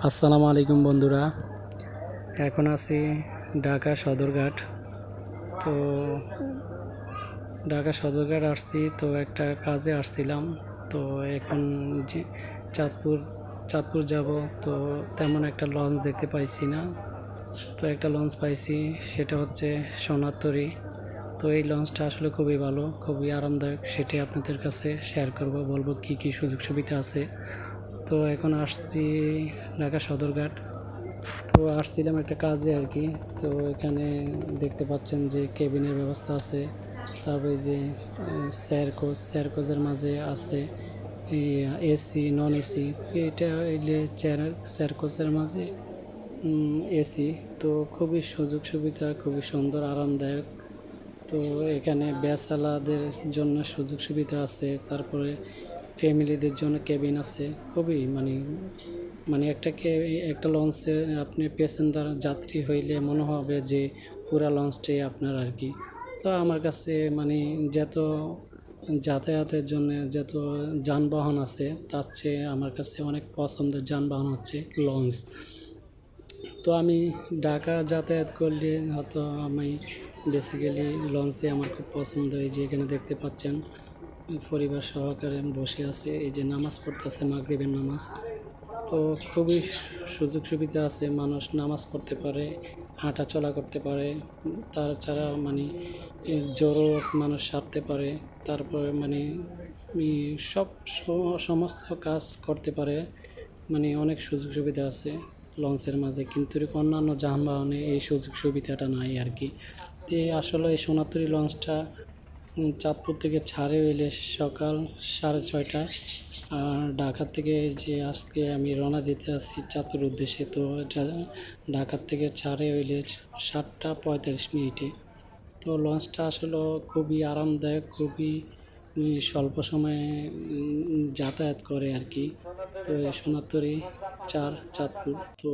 আসসালামু আলাইকুম বন্ধুরা। এখন আছি ঢাকা সদরঘাট। তো ঢাকা সদরঘাট আসছি, তো একটা কাজে আসছিলাম। তো এখন যে চাঁদপুর চাঁদপুর যাব, তো তেমন একটা লঞ্চ দেখতে পাইছি না। তো একটা লঞ্চ পাইছি, সেটা হচ্ছে সোনারতরী। তো এই লঞ্চটা আসলে খুবই ভালো, খুবই আরামদায়ক। সেটি আপনাদের কাছে শেয়ার করব, বলবো কি কি সুযোগ সুবিধা আছে। তো এখন আসছি ঢাকা সদরঘাট। তো আসছিলাম একটা কাজে আর কি। তো এখানে দেখতে পাচ্ছেন যে কেবিনের ব্যবস্থা আছে। তারপরে যে স্যার কোচের মাঝে আছে এসি নন এসি। তো এটা এলে স্যার কোচের মাঝে এসি। তো খুবই সুযোগ সুবিধা, খুবই সুন্দর আরামদায়ক। তো এখানে ব্যাচেলারদের জন্য সুযোগ সুবিধা আছে। তারপরে ফ্যামিলিদের জন্য কেবিন আছে। খুবই মানে একটা লঞ্চে আপনি প্যাসেঞ্জার যাত্রী হইলে মনে হবে যে পুরা লঞ্চটাই আপনার আর কি। তো আমার কাছে যত যাতায়াতের জন্য যত যানবাহন আছে, তার চেয়ে আমার কাছে অনেক পছন্দের যানবাহন হচ্ছে লঞ্চ। তো আমি ঢাকা যাতায়াত করলে হয়তো আমি বেসিক্যালি লঞ্চে আমার খুব পছন্দ। এই যে এখানে দেখতে পাচ্ছেন পরিবার সহকারে বসে আছে, এই যে নামাজ পড়তেছে, মাগরিবের নামাজ। তো খুবই সুযোগ সুবিধা আছে, মানুষ নামাজ পড়তে পারে, হাঁটা চলা করতে পারে। তাছাড়া জরুরত মানুষ সারতে পারে। তারপরে সব সমস্ত কাজ করতে পারে। অনেক সুযোগ সুবিধা আছে লঞ্চের মাঝে, কিন্তু অন্যান্য যানবাহনে এই সুযোগ সুবিধাটা নাই আর কি। তো আসলে এই সোনারতরী লঞ্চটা চাঁদপুর থেকে ছাড়ে হইলে সকাল 6:30টায়। আর ঢাকা থেকে যে আজকে আমি রওনা দিতে আসছি চাঁদপুর উদ্দেশ্যে, তো এটা ঢাকার থেকে ছাড়ে হইলে 7:45। তো লঞ্চটা আসলে খুবই আরামদায়ক, খুবই স্বল্প সময়ে যাতায়াত করে আর কি। তো এই সোনারতরী চাঁদপুর। তো